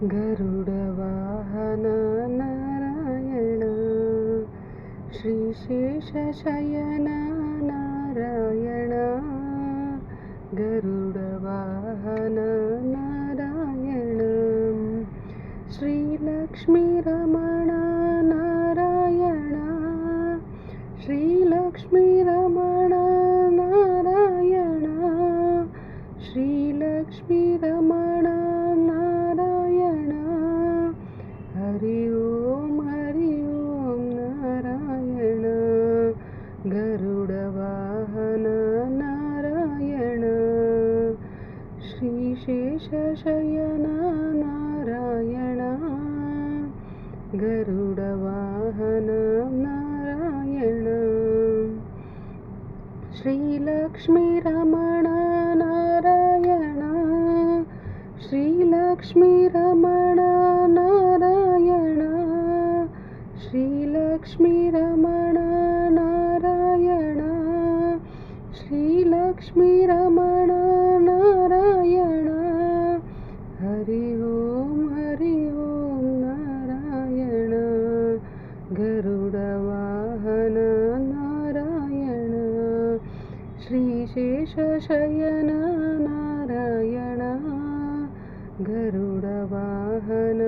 गरुडवाहन Narayana श्रीशेषशयन Narayana गरुडवाहन Narayana श्रीलक्ष्मीरमण Narayana श्रीलक्ष्मीरमण Narayana श्रीलक्ष्मीरमण Narayan Hari Om Narayana गरुडवाहन Narayana श्रीशेषशयन Narayana गरुडवाहन Narayana श्रीलक्ष्मीरमण Narayana श्रीलक्ष्मीरमण Narayana श्रीलक्ष्मीरमण Narayana श्रीलक्ष्मीरमण Narayan Hari Om Narayana गरुडवाहन Narayana श्रीशेषशयन Narayana गरुडवाहन